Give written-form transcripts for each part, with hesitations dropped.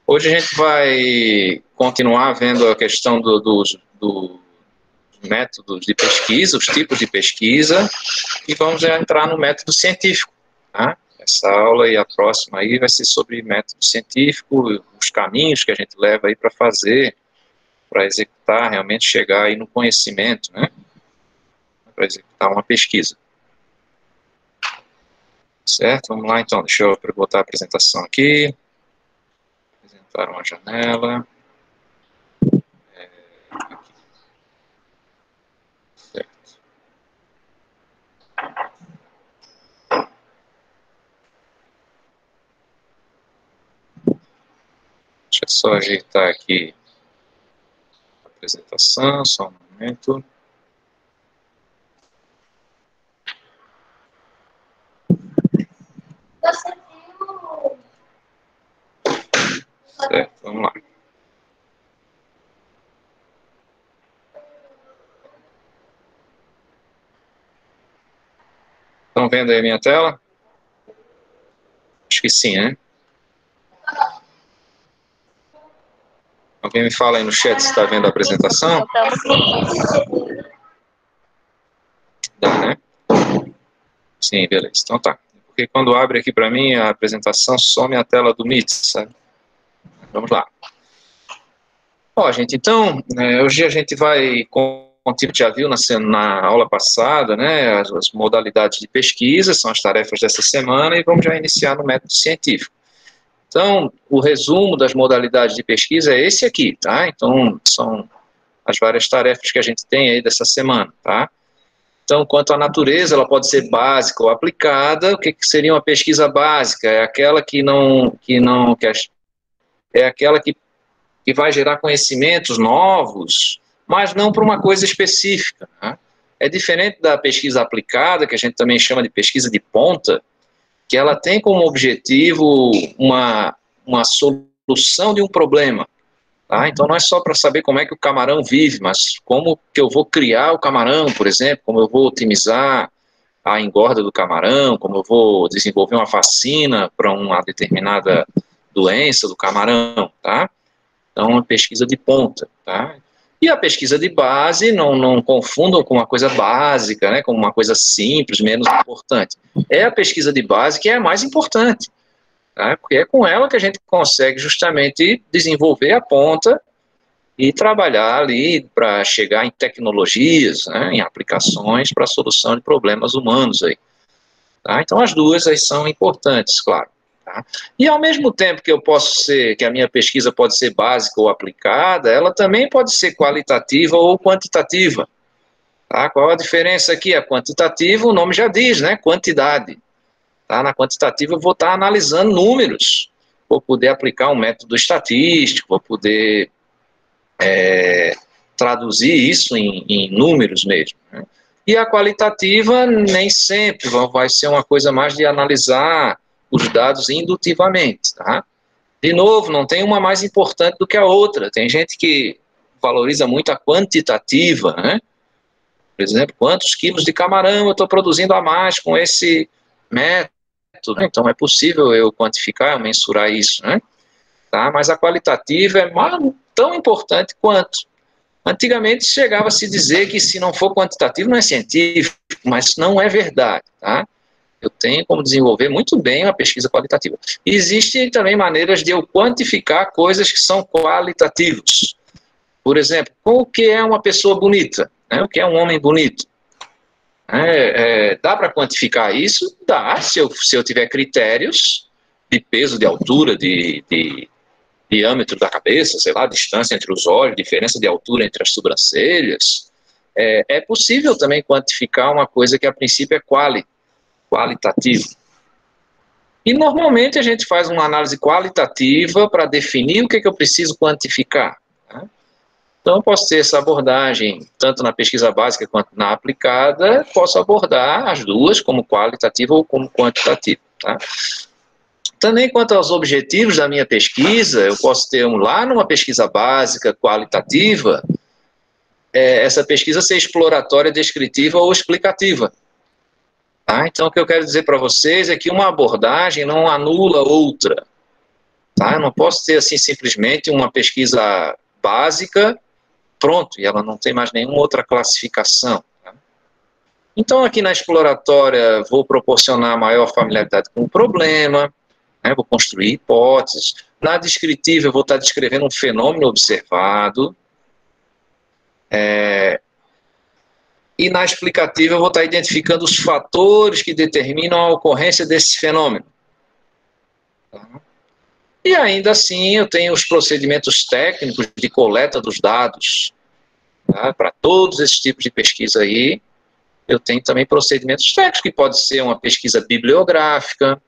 Hoje a gente vai continuar vendo a questão dos métodos de pesquisa, os tipos de pesquisa, e vamos entrar no método científico. Tá? Essa aula e a próxima aí vai ser sobre método científico, os caminhos que a gente leva aí para fazer, para executar, realmente chegar aí no conhecimento, né? Para executar uma pesquisa. Certo? Vamos lá então, deixa eu botar a apresentação aqui. Apresentar uma janela. Aqui. Certo. Deixa eu só ajeitar aqui a apresentação, só um momento. Certo, vamos lá. Estão vendo aí a minha tela? Acho que sim, né? Alguém me fala aí no chat se está vendo a apresentação? Dá, né? Sim, beleza. Então tá. Porque quando abre aqui para mim a apresentação, some a tela do Meet, sabe? Vamos lá. Ó, gente, então, hoje a gente vai, como já viu na aula passada, né, as modalidades de pesquisa, são as tarefas dessa semana, e vamos já iniciar no método científico. Então, o resumo das modalidades de pesquisa é esse aqui, tá? Então, são as várias tarefas que a gente tem aí dessa semana, tá? Então, quanto à natureza, ela pode ser básica ou aplicada. O que seria uma pesquisa básica? É aquela é aquela que vai gerar conhecimentos novos, mas não para uma coisa específica, né? É diferente da pesquisa aplicada, que a gente também chama de pesquisa de ponta, que ela tem como objetivo uma solução de um problema. Tá? Então não é só para saber como é que o camarão vive, mas como que eu vou criar o camarão, por exemplo, como eu vou otimizar a engorda do camarão, como eu vou desenvolver uma vacina para uma determinada doença do camarão, tá? Então, uma pesquisa de ponta, tá? E a pesquisa de base, não confundam com uma coisa básica, né, com uma coisa simples, menos importante. É a pesquisa de base que é a mais importante, tá? Porque é com ela que a gente consegue justamente desenvolver a ponta e trabalhar ali para chegar em tecnologias, né, em aplicações para a solução de problemas humanos aí. Tá? Então, as duas aí são importantes, claro. Tá? E ao mesmo tempo que a minha pesquisa pode ser básica ou aplicada, ela também pode ser qualitativa ou quantitativa. Tá? Qual a diferença aqui? A quantitativa, o nome já diz, né? Quantidade. Tá? Na quantitativa eu vou estar analisando números, vou poder aplicar um método estatístico, vou poder traduzir isso em números mesmo, né? E a qualitativa nem sempre vai ser uma coisa mais de analisar os dados indutivamente, tá? De novo, não tem uma mais importante do que a outra. Tem gente que valoriza muito a quantitativa, né? Por exemplo, quantos quilos de camarão eu estou produzindo a mais com esse método? Então, é possível eu quantificar, eu mensurar isso, né? Tá? Mas a qualitativa é tão importante quanto. Antigamente chegava a se dizer que se não for quantitativo não é científico, mas não é verdade, tá? Eu tenho como desenvolver muito bem uma pesquisa qualitativa. Existem também maneiras de eu quantificar coisas que são qualitativos. Por exemplo, o que é uma pessoa bonita? Né? O que é um homem bonito? Dá para quantificar isso? Dá, se eu tiver critérios de peso, de altura, de diâmetro da cabeça, sei lá, distância entre os olhos, diferença de altura entre as sobrancelhas. É possível também quantificar uma coisa que a princípio é qualitativa. E normalmente a gente faz uma análise qualitativa para definir o que eu preciso quantificar. Né? Então, eu posso ter essa abordagem, tanto na pesquisa básica quanto na aplicada, posso abordar as duas, como qualitativa ou como quantitativa. Tá? Também quanto aos objetivos da minha pesquisa, eu posso ter lá numa pesquisa básica, qualitativa, essa pesquisa ser exploratória, descritiva ou explicativa. Tá? Então, o que eu quero dizer para vocês é que uma abordagem não anula outra. tá? Eu não posso ter, assim, simplesmente uma pesquisa básica, pronto, e ela não tem mais nenhuma outra classificação. Tá? Então, aqui na exploratória, vou proporcionar maior familiaridade com o problema, né? Vou construir hipóteses. Na descritiva, eu vou estar descrevendo um fenômeno observado. E na explicativa, eu vou estar identificando os fatores que determinam a ocorrência desse fenômeno. Tá? E ainda assim, eu tenho os procedimentos técnicos de coleta dos dados. Tá? Para todos esses tipos de pesquisa aí, eu tenho também procedimentos técnicos, que pode ser uma pesquisa bibliográfica,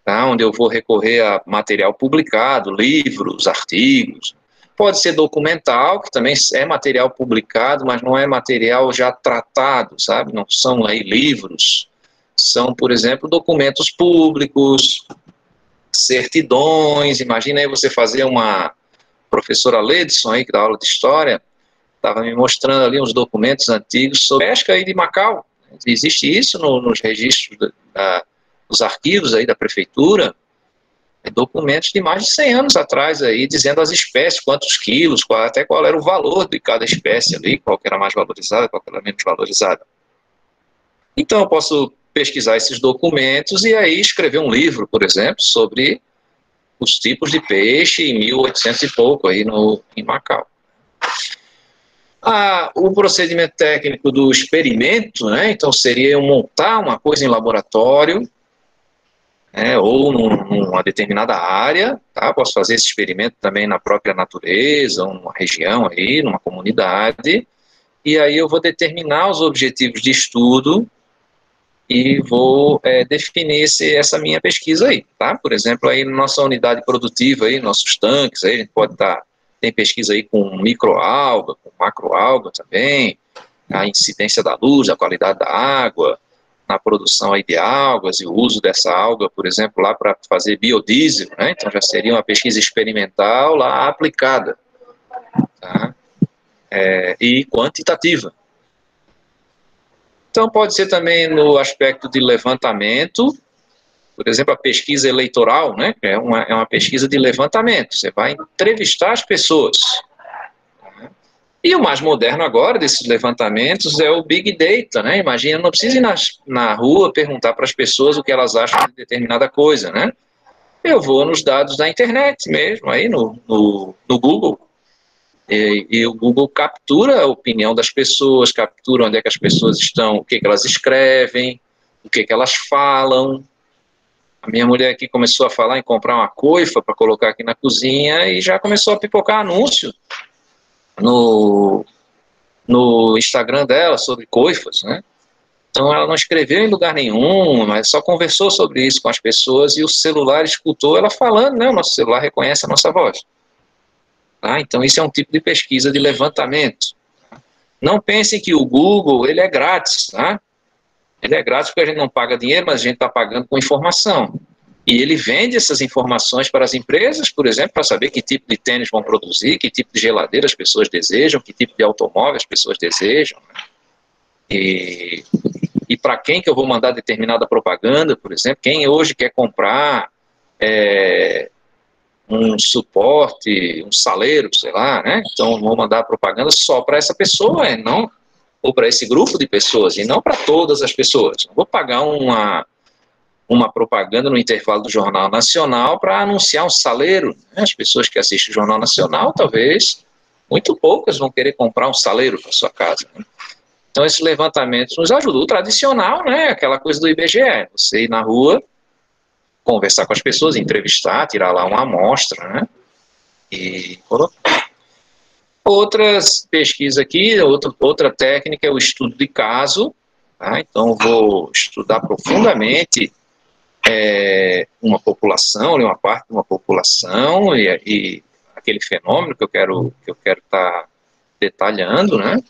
tá? Onde eu vou recorrer a material publicado, livros, artigos. Pode ser documental, que também é material publicado, mas não é material já tratado, sabe? Não são aí livros, são, por exemplo, documentos públicos, certidões. Imagina aí você fazer uma professora Ledson aí, que dá aula de história, estava me mostrando ali uns documentos antigos sobre pesca aí de Macau. Existe isso nos registros dos arquivos aí da prefeitura, documentos de mais de 100 anos atrás aí, dizendo as espécies, quantos quilos, até qual era o valor de cada espécie ali, qual que era mais valorizada, qual que era menos valorizada. Então eu posso pesquisar esses documentos e aí escrever um livro, por exemplo, sobre os tipos de peixe em 1800 e pouco aí em Macau. O procedimento técnico do experimento, né? Então seria eu montar uma coisa em laboratório, ou numa determinada área, tá? Posso fazer esse experimento também na própria natureza, ou numa região aí, numa comunidade, e aí eu vou determinar os objetivos de estudo e vou definir essa minha pesquisa aí, tá? Por exemplo, aí na nossa unidade produtiva aí, nossos tanques, aí a gente pode tem pesquisa aí com microalga, com macroalga também, a incidência da luz, a qualidade da água, na produção aí de algas e o uso dessa alga, por exemplo, lá para fazer biodiesel, né? Então já seria uma pesquisa experimental lá aplicada, tá? E quantitativa. Então pode ser também no aspecto de levantamento, por exemplo, a pesquisa eleitoral, né? É uma pesquisa de levantamento, você vai entrevistar as pessoas. E o mais moderno agora desses levantamentos é o Big Data, né? Imagina, não precisa ir na rua perguntar para as pessoas o que elas acham de determinada coisa, né? Eu vou nos dados da internet mesmo, aí no Google, e o Google captura a opinião das pessoas, captura onde é que as pessoas estão, o que elas escrevem, o que elas falam. A minha mulher aqui começou a falar em comprar uma coifa para colocar aqui na cozinha e já começou a pipocar anúncio no Instagram dela sobre coifas, né? Então ela não escreveu em lugar nenhum, mas só conversou sobre isso com as pessoas e o celular escutou ela falando, né? O nosso celular reconhece a nossa voz. Tá? Então isso é um tipo de pesquisa de levantamento. Não pensem que o Google ele é grátis, tá? Ele é grátis porque a gente não paga dinheiro, mas a gente está pagando com informação. E ele vende essas informações para as empresas, por exemplo, para saber que tipo de tênis vão produzir, que tipo de geladeira as pessoas desejam, que tipo de automóvel as pessoas desejam. Né? E para quem que eu vou mandar determinada propaganda, por exemplo, quem hoje quer comprar um suporte, um saleiro, sei lá, né? Então vou mandar propaganda só para essa pessoa, não, ou para esse grupo de pessoas, e não para todas as pessoas. Não vou pagar uma propaganda no intervalo do Jornal Nacional para anunciar um saleiro. Né? As pessoas que assistem o Jornal Nacional, talvez, muito poucas vão querer comprar um saleiro para sua casa. Né? Então, esse levantamento nos ajudou. O tradicional, né? Aquela coisa do IBGE. Você ir na rua, conversar com as pessoas, entrevistar, tirar lá uma amostra, né? E outras pesquisas aqui, outra técnica é o estudo de caso. Tá? Então, vou estudar profundamente uma população, uma parte de uma população e aquele fenômeno que eu quero estar detalhando, né?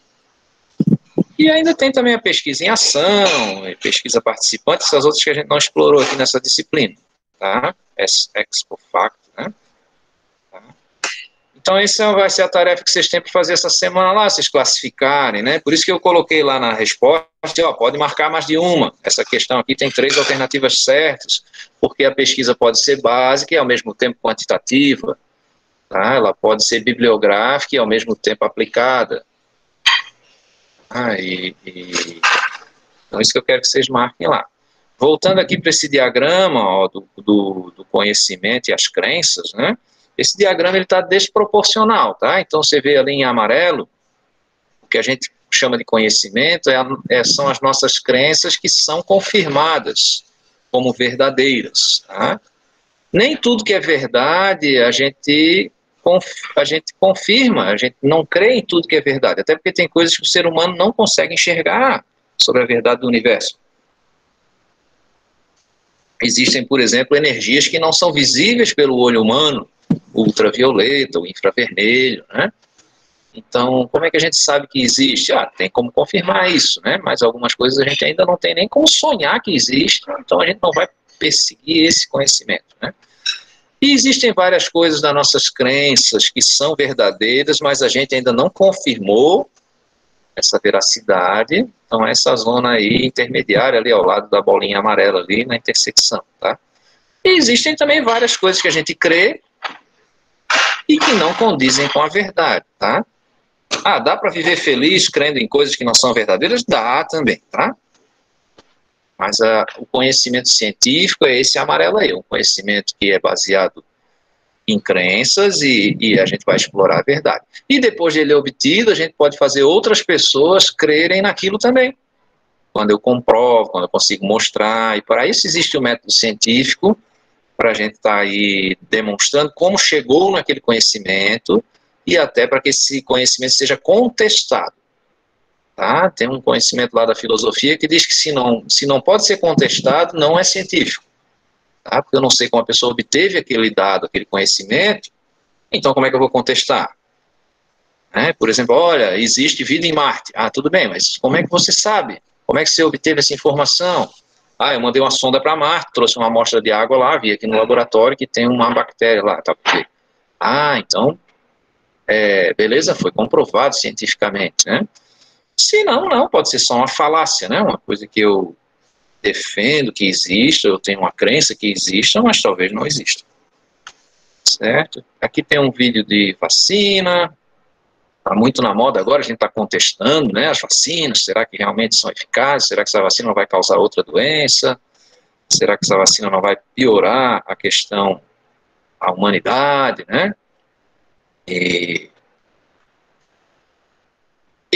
E ainda tem também a pesquisa em ação, pesquisa participante, essas outras que a gente não explorou aqui nessa disciplina, tá? Expo Facto, né? Tá? Então, essa vai ser a tarefa que vocês têm para fazer essa semana lá, vocês classificarem, né? Por isso que eu coloquei lá na resposta, ó, pode marcar mais de uma. Essa questão aqui tem 3 alternativas certas, porque a pesquisa pode ser básica e ao mesmo tempo quantitativa, tá? Ela pode ser bibliográfica e ao mesmo tempo aplicada. Então, isso que eu quero que vocês marquem lá. Voltando aqui para esse diagrama, ó, do conhecimento e as crenças, né? Esse diagrama está desproporcional, tá? Então, você vê ali em amarelo, o que a gente chama de conhecimento são as nossas crenças que são confirmadas como verdadeiras, tá? Nem tudo que é verdade a gente confirma, a gente não crê em tudo que é verdade, até porque tem coisas que o ser humano não consegue enxergar sobre a verdade do universo. Existem, por exemplo, energias que não são visíveis pelo olho humano, o ultravioleta, o infravermelho, né? Então, como é que a gente sabe que existe? Tem como confirmar isso, né? Mas algumas coisas a gente ainda não tem nem como sonhar que existe, então a gente não vai perseguir esse conhecimento, né? E existem várias coisas das nossas crenças que são verdadeiras, mas a gente ainda não confirmou essa veracidade. Então, essa zona aí intermediária ali ao lado da bolinha amarela ali na intersecção, tá? E existem também várias coisas que a gente crê e que não condizem com a verdade, tá? Dá para viver feliz crendo em coisas que não são verdadeiras? Dá também, tá? Mas o conhecimento científico é esse amarelo aí, um conhecimento que é baseado em crenças e a gente vai explorar a verdade. E depois de ele obtido, a gente pode fazer outras pessoas crerem naquilo também. Quando eu comprovo, quando eu consigo mostrar, e para isso existe o método científico, para a gente estar aí demonstrando como chegou naquele conhecimento e até para que esse conhecimento seja contestado. Tá? Tem um conhecimento lá da filosofia que diz que se não pode ser contestado, não é científico. Tá? Porque eu não sei como a pessoa obteve aquele dado, aquele conhecimento, então como é que eu vou contestar? Por exemplo, olha, existe vida em Marte. Tudo bem, mas como é que você sabe? Como é que você obteve essa informação? Eu mandei uma sonda para Marte, trouxe uma amostra de água lá, vi aqui no laboratório que tem uma bactéria lá. Tá? Então, beleza, foi comprovado cientificamente, né? Se não, pode ser só uma falácia, né? Uma coisa que eu defendo que exista, eu tenho uma crença que exista, mas talvez não exista. Certo? Aqui tem um vídeo de vacina, está muito na moda agora, a gente está contestando, né, as vacinas, será que realmente são eficazes? Será que essa vacina não vai causar outra doença? Será que essa vacina não vai piorar a questão, a humanidade, né?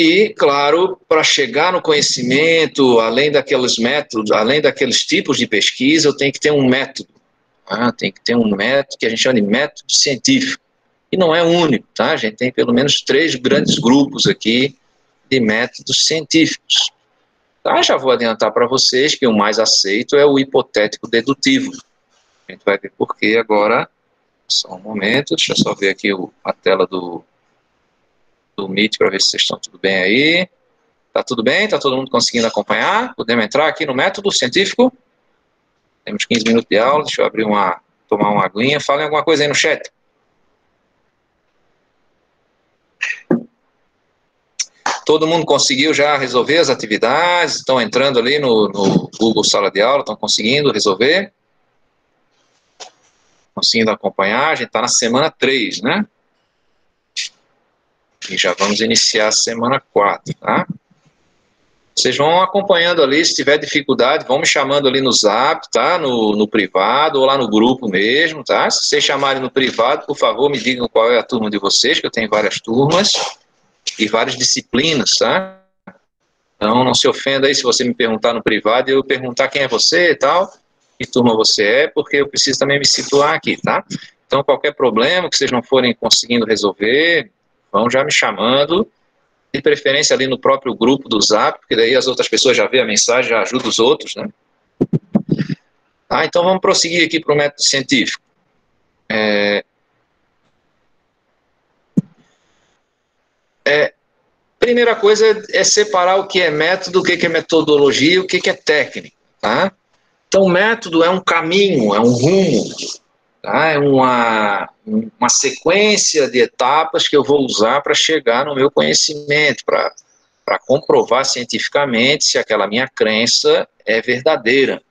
E, claro, para chegar no conhecimento, além daqueles métodos, além daqueles tipos de pesquisa, eu tenho que ter um método. Tem que ter um método que a gente chama de método científico. E não é único, tá? A gente tem pelo menos 3 grandes grupos aqui de métodos científicos. Tá? Já vou adiantar para vocês que o mais aceito é o hipotético dedutivo. A gente vai ver por quê agora. Só um momento, deixa eu só ver aqui a tela do Meet para ver se vocês estão tudo bem aí. Tá tudo bem? Tá todo mundo conseguindo acompanhar? Podemos entrar aqui no método científico? Temos 15 minutos de aula, deixa eu tomar uma aguinha. Falem alguma coisa aí no chat. Todo mundo conseguiu já resolver as atividades? Estão entrando ali no Google Sala de Aula, estão conseguindo resolver? Conseguindo acompanhar? A gente está na semana 3, né? E já vamos iniciar a semana 4, tá? Vocês vão acompanhando ali, se tiver dificuldade, vão me chamando ali no Zap, tá? No privado ou lá no grupo mesmo, tá? Se vocês chamarem no privado, por favor, me digam qual é a turma de vocês, que eu tenho várias turmas e várias disciplinas, tá? Então, não se ofenda aí se você me perguntar no privado e eu perguntar quem é você e tal, que turma você é, porque eu preciso também me situar aqui, tá? Então, qualquer problema que vocês não forem conseguindo resolver, vão já me chamando, de preferência ali no próprio grupo do Zap, porque daí as outras pessoas já vê a mensagem, já ajuda os outros, né? Então, vamos prosseguir aqui para o método científico. Primeira coisa é separar o que é método, o que é metodologia e o que é técnica, tá? Então, o método é um caminho, é um rumo, tá? É uma sequência de etapas que eu vou usar para chegar no meu conhecimento, para comprovar cientificamente se aquela minha crença é verdadeira.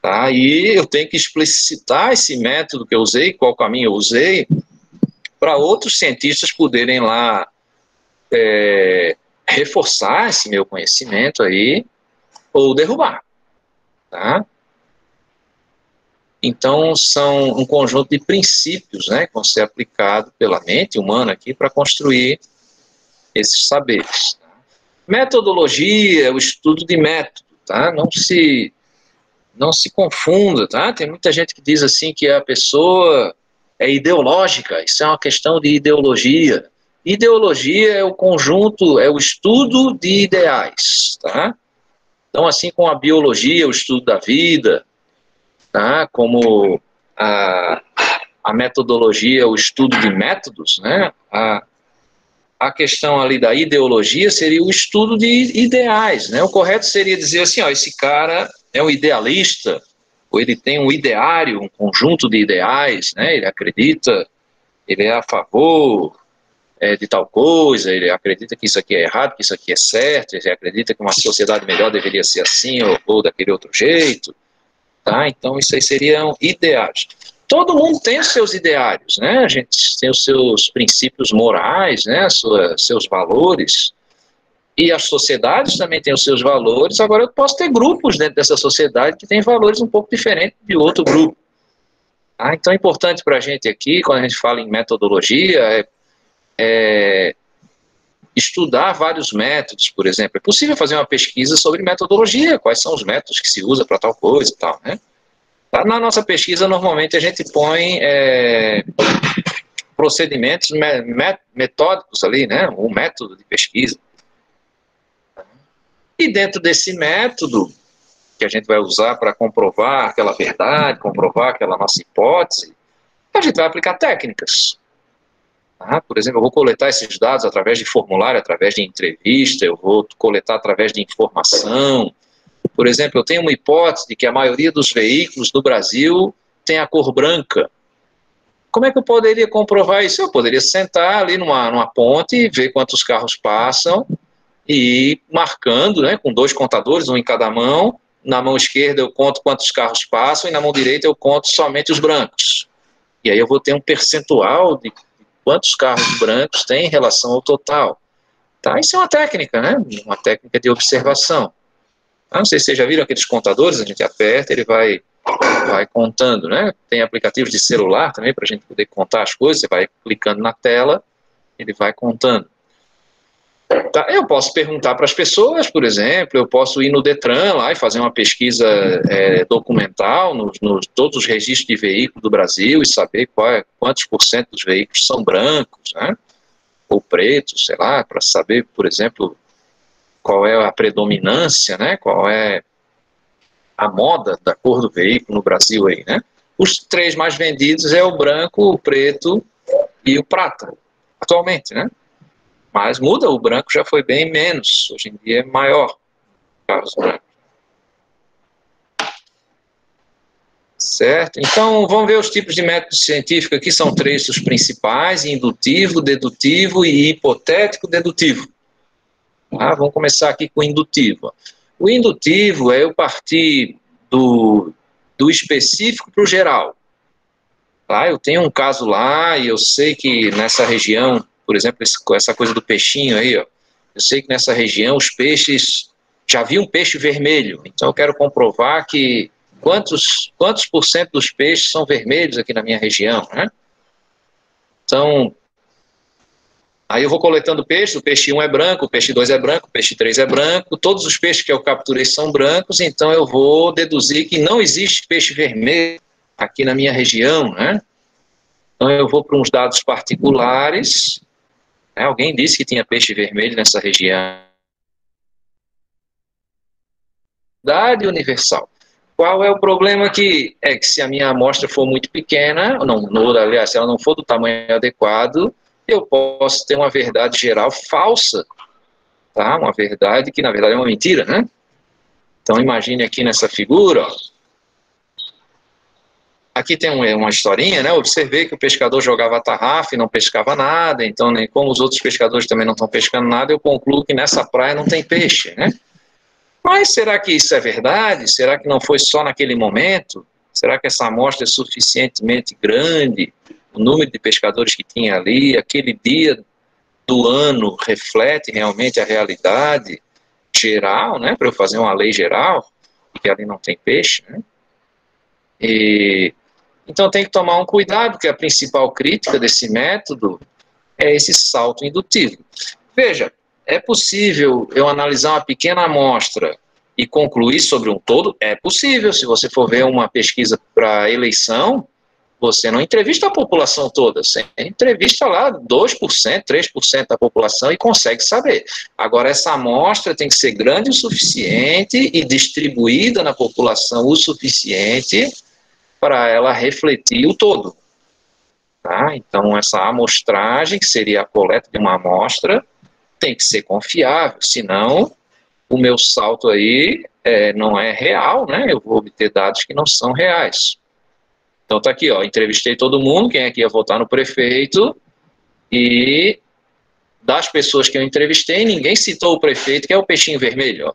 Tá? E eu tenho que explicitar esse método que eu usei, qual caminho eu usei, para outros cientistas poderem lá reforçar esse meu conhecimento aí, ou derrubar. Tá? Então, são um conjunto de princípios, né, que vão ser aplicados pela mente humana aqui para construir esses saberes. Metodologia é o estudo de método, tá? Não se confunda, tá? Tem muita gente que diz assim que a pessoa é ideológica, isso é uma questão de ideologia. Ideologia é o conjunto, é o estudo de ideais, tá? Então, assim como a biologia, o estudo da vida, tá? Como a metodologia, o estudo de métodos, né? A questão ali da ideologia seria o estudo de ideais, né? O correto seria dizer assim, ó, esse cara é um idealista, ou ele tem um ideário, um conjunto de ideais, né? Ele acredita, ele é a favor de tal coisa, ele acredita que isso aqui é errado, que isso aqui é certo, ele acredita que uma sociedade melhor deveria ser assim ou daquele outro jeito, tá? Então isso aí seriam ideais. Todo mundo tem os seus ideários, né? A gente tem os seus princípios morais, né? Seus valores. E as sociedades também têm os seus valores. Agora eu posso ter grupos dentro dessa sociedade que têm valores um pouco diferentes de outro grupo. Tá? Então é importante para a gente aqui, quando a gente fala em metodologia, estudar vários métodos, por exemplo. É possível fazer uma pesquisa sobre metodologia, quais são os métodos que se usa para tal coisa e tal, né? Na nossa pesquisa, normalmente, a gente põe procedimentos metódicos ali, né? Um método de pesquisa. E dentro desse método, que a gente vai usar para comprovar aquela verdade, comprovar aquela nossa hipótese, a gente vai aplicar técnicas. Tá? Por exemplo, eu vou coletar esses dados através de formulário, através de entrevista, eu vou coletar através de informação. Por exemplo, eu tenho uma hipótese de que a maioria dos veículos do Brasil tem a cor branca. Como é que eu poderia comprovar isso? Eu poderia sentar ali numa ponte e ver quantos carros passam e ir marcando, né, com 2 contadores, um em cada mão. Na mão esquerda eu conto quantos carros passam e na mão direita eu conto somente os brancos. E aí eu vou ter um percentual de quantos carros brancos tem em relação ao total. Tá? Isso é uma técnica, né? Uma técnica de observação. Não sei se vocês já viram aqueles contadores, a gente aperta, ele vai contando, né? Tem aplicativos de celular também para a gente poder contar as coisas, você vai clicando na tela, ele vai contando. Tá? Eu posso perguntar para as pessoas, por exemplo, eu posso ir no Detran lá e fazer uma pesquisa documental nos todos os registros de veículo do Brasil e saber quantos por cento dos veículos são brancos, né? Ou pretos, sei lá, para saber, por exemplo, qual é a predominância, né? Qual é a moda da cor do veículo no Brasil aí, né? Os 3 mais vendidos é o branco, o preto e o prata, atualmente, né? Mas muda, o branco já foi bem menos, hoje em dia é maior carros brancos. Certo? Então, vamos ver os tipos de método científico aqui, são 3 os principais: indutivo, dedutivo e hipotético dedutivo. Tá? Vamos começar aqui com o indutivo. O indutivo é eu partir do específico para o geral. Tá? Eu tenho um caso lá e eu sei que nessa região, por exemplo, essa coisa do peixinho aí, ó, eu sei que nessa região os peixes, já vi um peixe vermelho, então eu quero comprovar que quantos por cento dos peixes são vermelhos aqui na minha região, né? Então, aí eu vou coletando peixes, o peixe 1 é branco, o peixe 2 é branco, o peixe 3 é branco, todos os peixes que eu capturei são brancos, então eu vou deduzir que não existe peixe vermelho aqui na minha região, né? Então eu vou para uns dados particulares, né? Alguém disse que tinha peixe vermelho nessa região. Verdade universal. Qual é o problema aqui? É que se a minha amostra for muito pequena, aliás, se ela não for do tamanho adequado, eu posso ter uma verdade geral falsa, tá? Uma verdade que na verdade é uma mentira, né? Então imagine aqui nessa figura, ó. aqui tem uma historinha, né? Observei que o pescador jogava a tarrafa e não pescava nada, então, nem como os outros pescadores também não estão pescando nada, eu concluo que nessa praia não tem peixe, né? Mas será que isso é verdade? Será que não foi só naquele momento? Será que essa amostra é suficientemente grande? O número de pescadores que tinha ali, aquele dia do ano reflete realmente a realidade geral, né? Para eu fazer uma lei geral, e que ali não tem peixe, né? Então tem que tomar um cuidado, porque a principal crítica desse método é esse salto indutivo. Veja, é possível eu analisar uma pequena amostra e concluir sobre um todo? É possível. Se você for ver uma pesquisa para eleição, você não entrevista a população toda, você entrevista lá 2%, 3% da população e consegue saber. Agora, essa amostra tem que ser grande o suficiente e distribuída na população o suficiente para ela refletir o todo. Tá? Então, essa amostragem, que seria a coleta de uma amostra, tem que ser confiável, senão o meu salto aí não é real, né? Eu vou obter dados que não são reais. Então tá aqui, ó, entrevistei todo mundo, quem é que ia votar no prefeito, e das pessoas que eu entrevistei, ninguém citou o prefeito, que é o peixinho vermelho, ó.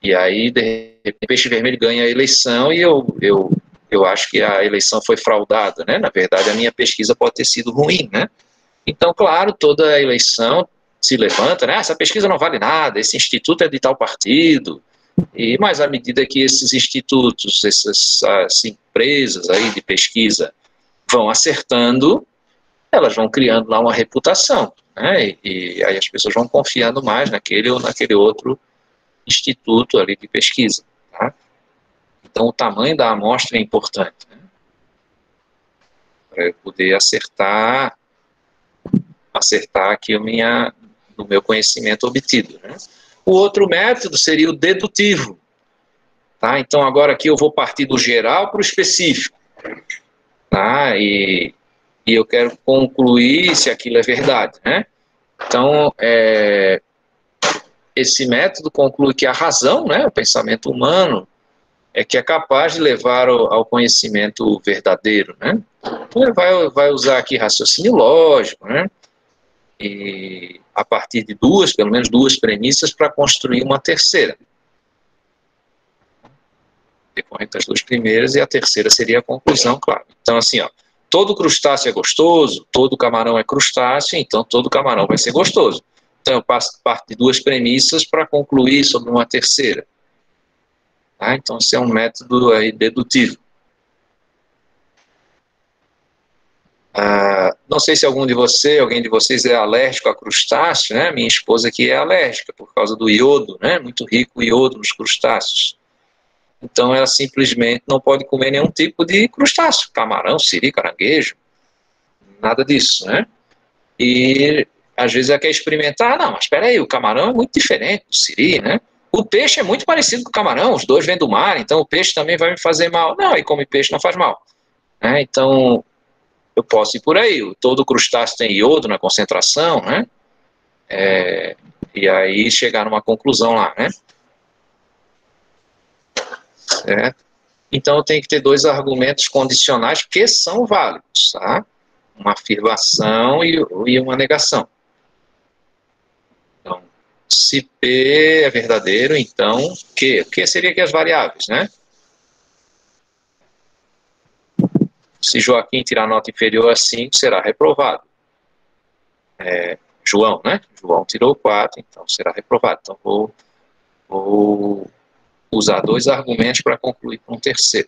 E aí, de repente, o peixe vermelho ganha a eleição e eu acho que a eleição foi fraudada, né? Na verdade, a minha pesquisa pode ter sido ruim, né? Então, claro, toda eleição se levanta, né? Essa pesquisa não vale nada, esse instituto é de tal partido. Mas à medida que esses institutos, essas empresas aí de pesquisa vão acertando, elas vão criando lá uma reputação, né? E aí as pessoas vão confiando mais naquele ou naquele outro instituto ali de pesquisa, tá? Então o tamanho da amostra é importante, né? Para eu poder acertar aqui o meu conhecimento obtido, né? O outro método seria o dedutivo. Tá? Então, agora aqui eu vou partir do geral para o específico. Tá? E eu quero concluir se aquilo é verdade. Né? Então, esse método conclui que a razão, né, o pensamento humano, é que é capaz de levar ao conhecimento verdadeiro. Né? Então, ele vai usar aqui raciocínio lógico, né? E a partir de pelo menos duas premissas, para construir uma terceira. Decorrente das duas primeiras, e a terceira seria a conclusão, claro. Então, assim, ó, todo crustáceo é gostoso, todo camarão é crustáceo, então todo camarão vai ser gostoso. Então, eu parto de duas premissas para concluir sobre uma terceira. Tá? Então, esse é um método aí dedutivo. Não sei se alguém de vocês é alérgico a crustáceo, né? Minha esposa aqui é alérgica por causa do iodo, né? Muito rico o iodo nos crustáceos. Então, ela simplesmente não pode comer nenhum tipo de crustáceo, camarão, siri, caranguejo, nada disso, né? E, às vezes, ela quer experimentar, não, mas espera aí, o camarão é muito diferente do siri, né? O peixe é muito parecido com o camarão, os dois vêm do mar, então o peixe também vai me fazer mal. Não, e comer peixe não faz mal. Né? Então, eu posso ir por aí, todo crustáceo tem iodo na concentração, né? E aí chegar numa conclusão lá, né? Então, tem que ter dois argumentos condicionais que são válidos, tá? Uma afirmação e uma negação. Então, se P é verdadeiro, então Q. Q seria aqui as variáveis, né? Se Joaquim tirar nota inferior a 5, será reprovado. João, né? João tirou 4, então será reprovado. Então, vou usar dois argumentos para concluir com um terceiro.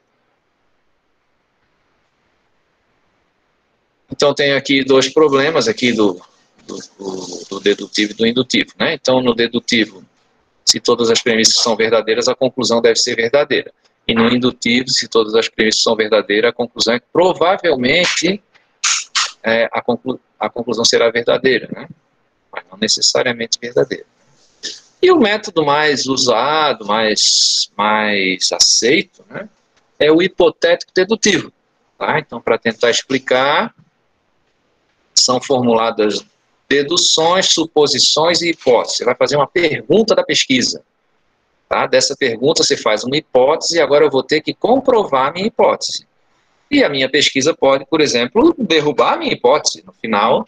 Então, tem aqui dois problemas aqui do dedutivo e do indutivo, né? Então, no dedutivo, se todas as premissas são verdadeiras, a conclusão deve ser verdadeira. E no indutivo, se todas as premissas são verdadeiras, a conclusão é que provavelmente a conclusão será verdadeira, né? Mas não necessariamente verdadeira. E o método mais usado, mais aceito, né, é o hipotético dedutivo. Tá? Então, para tentar explicar, são formuladas deduções, suposições e hipóteses. Você vai fazer uma pergunta da pesquisa. Tá? Dessa pergunta você faz uma hipótese e agora eu vou ter que comprovar a minha hipótese. E a minha pesquisa pode, por exemplo, derrubar a minha hipótese. No final,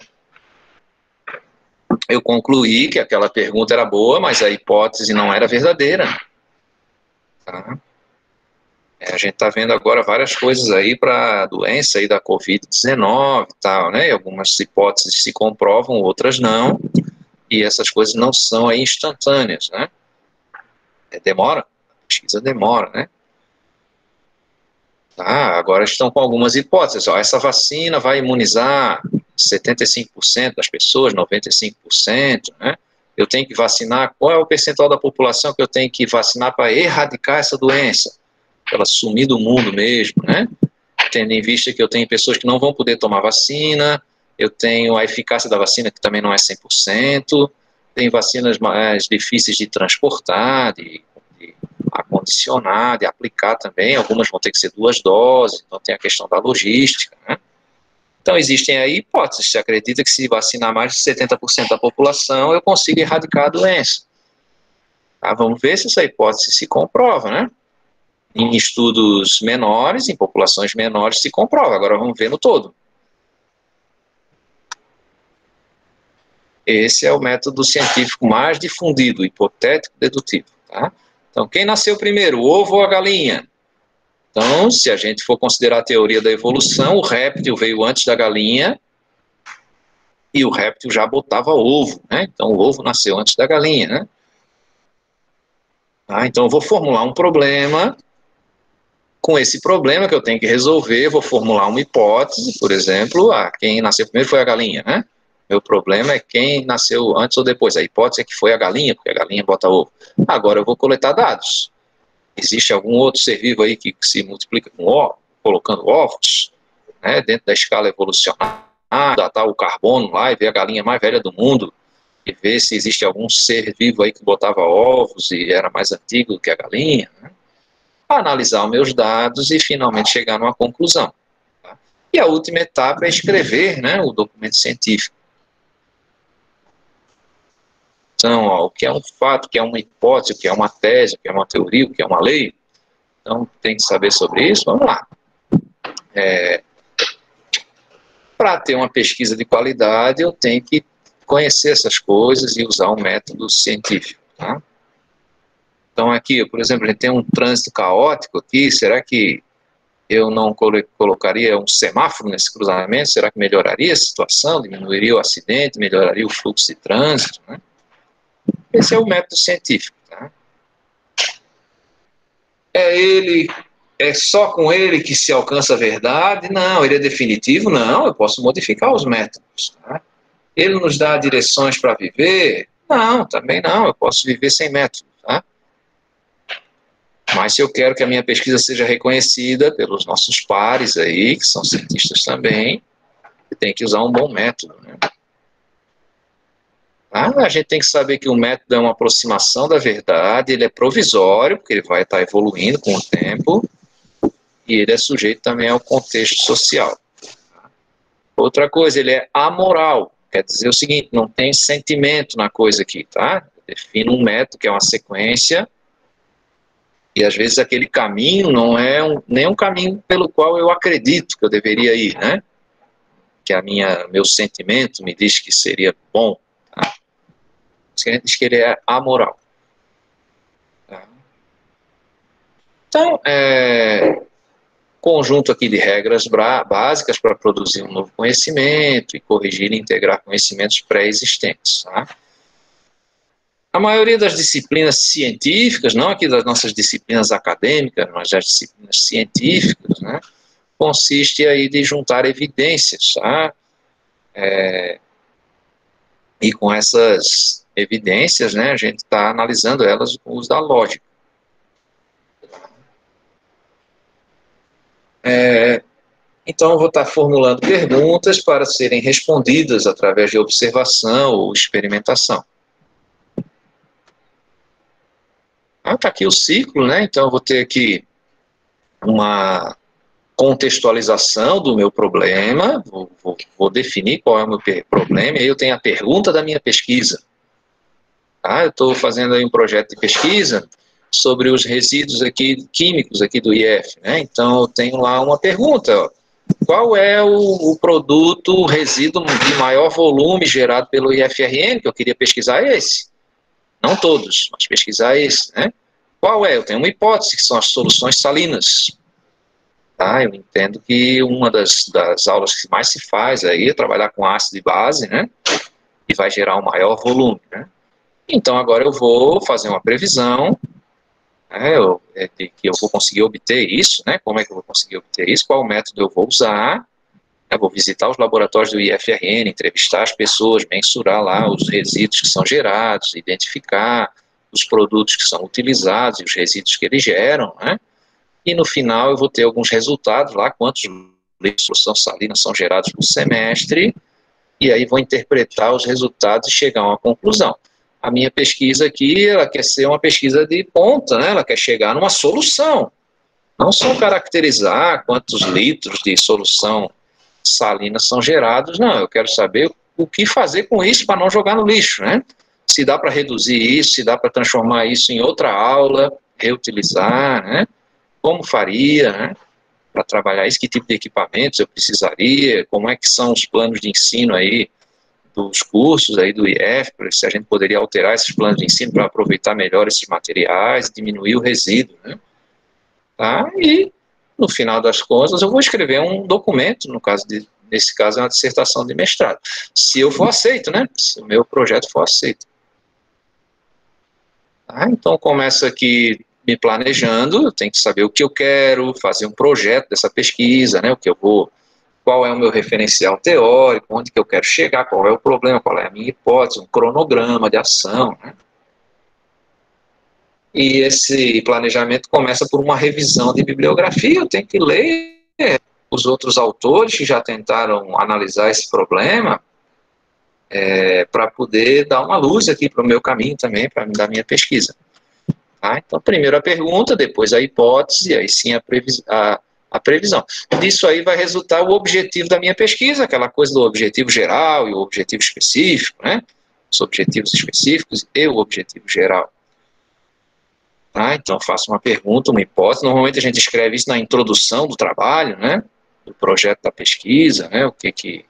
eu concluí que aquela pergunta era boa, mas a hipótese não era verdadeira. Tá? A gente está vendo agora várias coisas aí para a doença aí da Covid-19 e tal, né? E algumas hipóteses se comprovam, outras não. E essas coisas não são aí instantâneas, né? Demora, a pesquisa demora, né? Tá, agora estão com algumas hipóteses. Ó, essa vacina vai imunizar 75% das pessoas, 95%, né? Eu tenho que vacinar, qual é o percentual da população que eu tenho que vacinar para erradicar essa doença? Para ela sumir do mundo mesmo, né? Tendo em vista que eu tenho pessoas que não vão poder tomar vacina, eu tenho a eficácia da vacina que também não é 100%, tem vacinas mais difíceis de transportar, de acondicionar, de aplicar também, algumas vão ter que ser 2 doses, então tem a questão da logística, né? Então existem aí hipóteses, se acredita que se vacinar mais de 70% da população, eu consigo erradicar a doença. Vamos ver se essa hipótese se comprova, né? Em estudos menores, em populações menores, se comprova. Agora vamos ver no todo. Esse é o método científico mais difundido, hipotético dedutivo. Tá? Então, quem nasceu primeiro, o ovo ou a galinha? Então, se a gente for considerar a teoria da evolução, o réptil veio antes da galinha e o réptil já botava ovo, né? Então, o ovo nasceu antes da galinha, né? Então, eu vou formular um problema. Com esse problema que eu tenho que resolver, vou formular uma hipótese, por exemplo, quem nasceu primeiro foi a galinha, né? Meu problema é quem nasceu antes ou depois. A hipótese é que foi a galinha, porque a galinha bota ovo. Agora eu vou coletar dados. Existe algum outro ser vivo aí que se multiplica com ovo, colocando ovos, né, dentro da escala evolucionária, datar o carbono lá e ver a galinha mais velha do mundo e ver se existe algum ser vivo aí que botava ovos e era mais antigo que a galinha, né? Analisar os meus dados e finalmente chegar numa conclusão. Tá? E a última etapa é escrever, né, o documento científico. Então, o que é um fato, o que é uma hipótese, o que é uma tese, o que é uma teoria, o que é uma lei. Então, tem que saber sobre isso. Vamos lá. Para ter uma pesquisa de qualidade, eu tenho que conhecer essas coisas e usar um método científico. Tá? Então, aqui, por exemplo, a gente tem um trânsito caótico aqui. Será que eu não colocaria um semáforo nesse cruzamento? Será que melhoraria a situação, diminuiria o acidente, melhoraria o fluxo de trânsito? Né? Esse é o método científico. Tá? É só com ele que se alcança a verdade? Não. Ele é definitivo? Não. Eu posso modificar os métodos. Tá? Ele nos dá direções para viver? Não, também não. Eu posso viver sem método. Tá? Mas se eu quero que a minha pesquisa seja reconhecida pelos nossos pares aí, que são cientistas também, tem que usar um bom método. Né? A gente tem que saber que o método é uma aproximação da verdade, ele é provisório, porque ele vai estar evoluindo com o tempo, e ele é sujeito também ao contexto social. Outra coisa, ele é amoral, quer dizer o seguinte, não tem sentimento na coisa aqui, tá? Eu defino um método que é uma sequência, e às vezes aquele caminho não é nem um caminho pelo qual eu acredito que eu deveria ir, né? Que meu sentimento me diz que seria bom. Tá? A gente diz que ele é amoral. Tá? Então, conjunto aqui de regras básicas para produzir um novo conhecimento e corrigir e integrar conhecimentos pré-existentes. Tá? A maioria das disciplinas científicas, não aqui das nossas disciplinas acadêmicas, mas das disciplinas científicas, né, consiste aí de juntar evidências, tá? E com essas evidências, né, a gente está analisando elas com o uso da lógica. Então, eu vou estar formulando perguntas para serem respondidas através de observação ou experimentação. Está aqui o ciclo, né? Então eu vou ter aqui uma contextualização do meu problema, vou definir qual é o meu problema, e aí eu tenho a pergunta da minha pesquisa. Eu estou fazendo aí um projeto de pesquisa sobre os resíduos aqui, químicos aqui do IF, né? Então, eu tenho lá uma pergunta, ó. Qual é o produto, o resíduo de maior volume gerado pelo IFRN, que eu queria pesquisar esse? Não todos, mas pesquisar esse, né? Qual é? Eu tenho uma hipótese, que são as soluções salinas. Tá? Eu entendo que uma das aulas que mais se faz aí é trabalhar com ácido e base, né? E vai gerar um maior volume, né? Então, agora eu vou fazer uma previsão, né, de que eu vou conseguir obter isso, né? Como é que eu vou conseguir obter isso? Qual método eu vou usar? Eu vou visitar os laboratórios do IFRN, entrevistar as pessoas, mensurar lá os resíduos que são gerados, identificar os produtos que são utilizados e os resíduos que eles geram, né? E no final eu vou ter alguns resultados lá, quantos litros de solução salina são gerados por semestre, e aí vou interpretar os resultados e chegar a uma conclusão. A minha pesquisa aqui, ela quer ser uma pesquisa de ponta, né? Ela quer chegar numa solução, não só caracterizar quantos litros de solução salina são gerados, não, eu quero saber o que fazer com isso para não jogar no lixo, né? Se dá para reduzir isso, se dá para transformar isso em outra aula, reutilizar, né? Como faria, né? Para trabalhar isso, que tipo de equipamentos eu precisaria, como é que são os planos de ensino aí, dos cursos aí do IF, se a gente poderia alterar esses planos de ensino para aproveitar melhor esses materiais, diminuir o resíduo, né? Tá? E, no final das contas, eu vou escrever um documento, nesse caso é uma dissertação de mestrado, se eu for aceito, né? Se o meu projeto for aceito. Tá? Então, começo aqui me planejando, eu tenho que saber o que eu quero, fazer um projeto dessa pesquisa, né? Qual é o meu referencial teórico, onde que eu quero chegar, qual é o problema, qual é a minha hipótese, um cronograma de ação, né? E esse planejamento começa por uma revisão de bibliografia, eu tenho que ler os outros autores que já tentaram analisar esse problema, para poder dar uma luz aqui para o meu caminho também, para da minha pesquisa. Tá? Então, primeiro a pergunta, depois a hipótese, aí sim a previsão. Disso aí vai resultar o objetivo da minha pesquisa, aquela coisa do objetivo geral e o objetivo específico, né? Os objetivos específicos e o objetivo geral. Tá? Então, faço uma pergunta, uma hipótese. Normalmente a gente escreve isso na introdução do trabalho, né? Do projeto da pesquisa, né? O que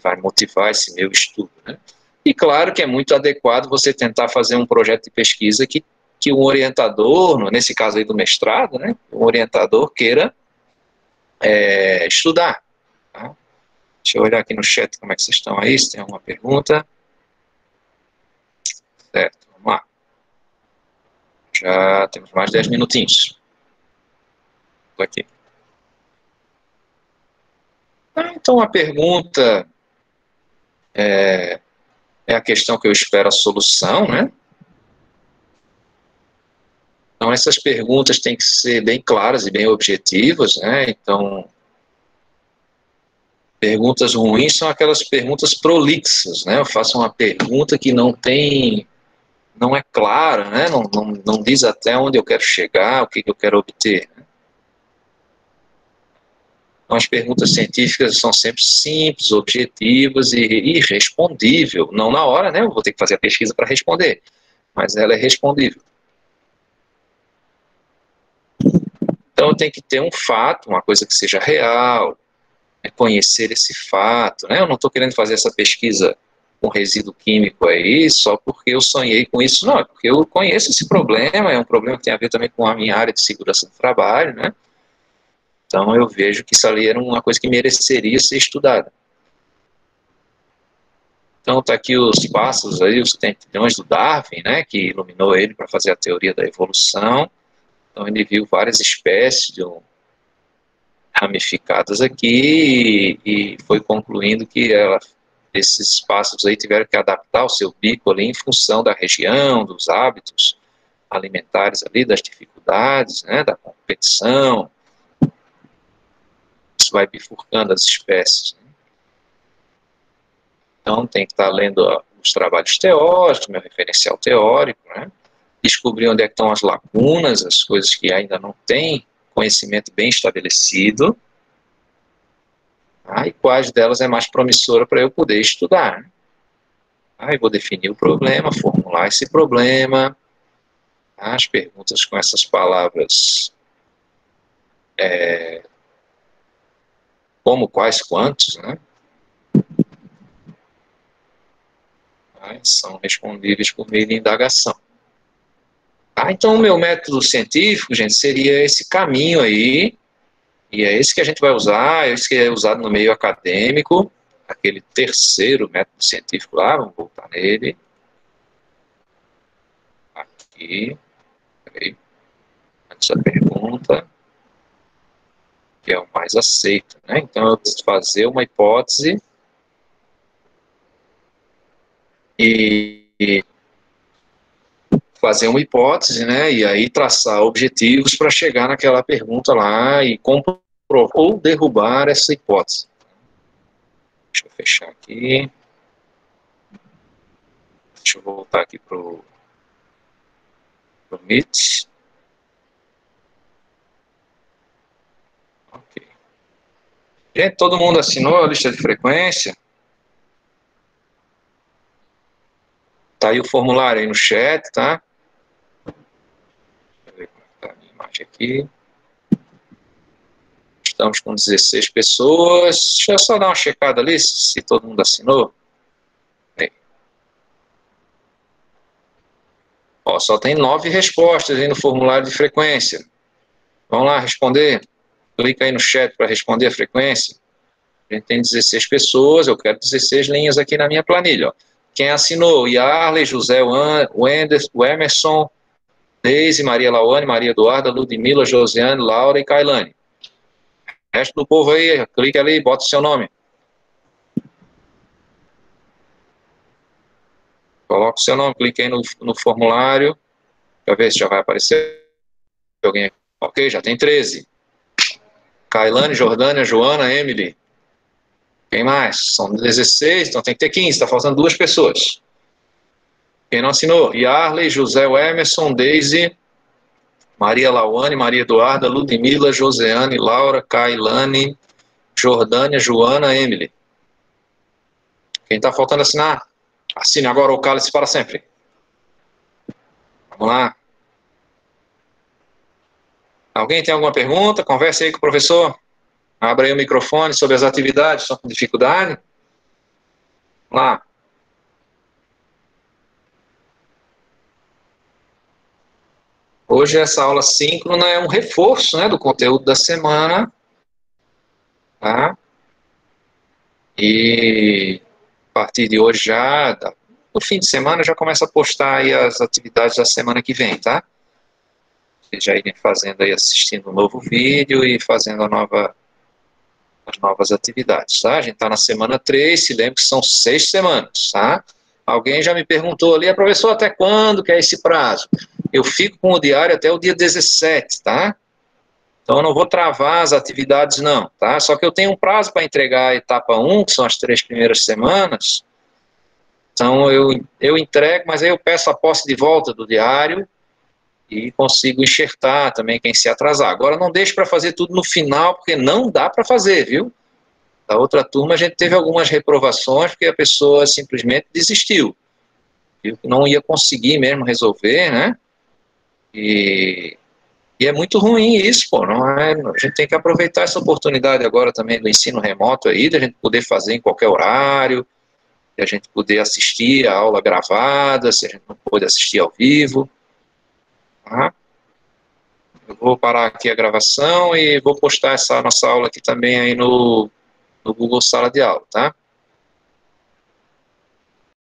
vai motivar esse meu estudo, né? E claro que é muito adequado você tentar fazer um projeto de pesquisa que um orientador, nesse caso aí do mestrado, né? Um orientador queira estudar. Tá? Deixa eu olhar aqui no chat como é que vocês estão aí, se tem alguma pergunta. Certo, vamos lá. Já temos mais 10 minutinhos. Estou aqui. Então, a pergunta é a questão que eu espero a solução, né? Então, essas perguntas têm que ser bem claras e bem objetivas, né? Então, perguntas ruins são aquelas perguntas prolixas, né? Eu faço uma pergunta que não é clara, né? Não diz até onde eu quero chegar, o que eu quero obter. Né? Então, as perguntas científicas são sempre simples, objetivas e respondível. Não na hora, né? Eu vou ter que fazer a pesquisa para responder, mas ela é respondível. Então, eu tenho que ter um fato, uma coisa que seja real, conhecer esse fato, né? Eu não estou querendo fazer essa pesquisa com resíduo químico aí só porque eu sonhei com isso, não, é porque eu conheço esse problema, é um problema que tem a ver também com a minha área de segurança do trabalho, né? Então eu vejo que isso ali era uma coisa que mereceria ser estudada. Então tá aqui os passos aí, os tentilhões do Darwin, né, que iluminou ele para fazer a teoria da evolução. Então ele viu várias espécies ramificadas aqui e foi concluindo que esses pássaros aí tiveram que adaptar o seu bico ali em função da região, dos hábitos alimentares ali, das dificuldades, né, da competição. Isso vai bifurcando as espécies. Né? Então tem que estar lendo os trabalhos teóricos, meu referencial teórico, né? Descobrir onde é que estão as lacunas, as coisas que ainda não têm conhecimento bem estabelecido, e quais delas é mais promissora para eu poder estudar. Aí vou definir o problema, formular esse problema, As perguntas com essas palavras como, quais, quantos, né? São respondíveis por meio de indagação. Então, o meu método científico, gente, seria esse caminho aí, e é esse que a gente vai usar, é esse que é usado no meio acadêmico, aquele terceiro método científico lá, vamos voltar nele. Aqui, peraí, antes da pergunta, que é o mais aceito, né? Então, eu preciso fazer uma hipótese e fazer uma hipótese, né? E aí traçar objetivos para chegar naquela pergunta lá e comprovar ou derrubar essa hipótese. Deixa eu fechar aqui. Deixa eu voltar aqui para o Meet. Ok. Gente, todo mundo assinou a lista de frequência? Tá aí o formulário aí no chat, tá? Deixa eu ver como está a minha imagem aqui. Estamos com 16 pessoas. Deixa eu só dar uma checada ali, se todo mundo assinou. Bem. Ó, só tem 9 respostas aí no formulário de frequência. Vamos lá responder. Clica aí no chat para responder a frequência. A gente tem 16 pessoas, eu quero 16 linhas aqui na minha planilha. Ó. Quem assinou? Yarley, José, o Emerson, Deise, Maria Lauane, Maria Eduarda, Ludmila, Josiane, Laura e Kailane. O resto do povo aí, clica ali, bota o seu nome. Coloca o seu nome, clica aí no formulário, para ver se já vai aparecer alguém aqui. Ok, já tem 13. Kailane, Jordânia, Joana, Emily. Quem mais? São 16, então tem que ter 15, está faltando 2 pessoas. Quem não assinou? Yarley, José Emerson, Deise, Maria Lauane, Maria Eduarda, Ludmila, Joseane, Laura, Kailane, Jordânia, Joana, Emily. Quem está faltando assinar? Assine agora o cálice para sempre. Vamos lá. Alguém tem alguma pergunta? Converse aí com o professor. Abra aí o microfone sobre as atividades. Estão com dificuldade? Vamos lá. Hoje essa aula síncrona é um reforço, né, do conteúdo da semana. Tá? E a partir de hoje já, no fim de semana, já começa a postar aí as atividades da semana que vem, tá? Vocês já irem fazendo aí, assistindo um novo vídeo e fazendo as novas atividades, tá? A gente tá na semana 3, se lembra que são 6 semanas, tá? Alguém já me perguntou ali, professor, até quando que é esse prazo? Eu fico com o diário até o dia 17, tá? Então eu não vou travar as atividades não, tá? Só que eu tenho um prazo para entregar a etapa 1, que são as 3 primeiras semanas. Então eu entrego, mas aí eu peço a posse de volta do diário e consigo enxertar também quem se atrasar. Agora não deixe para fazer tudo no final, porque não dá para fazer, viu? Da outra turma a gente teve algumas reprovações porque a pessoa simplesmente desistiu. Viu que não ia conseguir mesmo resolver, né? E é muito ruim isso, pô, não é? A gente tem que aproveitar essa oportunidade agora também do ensino remoto aí, da gente poder fazer em qualquer horário, de a gente poder assistir a aula gravada, se a gente não pôde assistir ao vivo. Tá? Eu vou parar aqui a gravação e vou postar essa nossa aula aqui também aí no Google Sala de Aula, tá?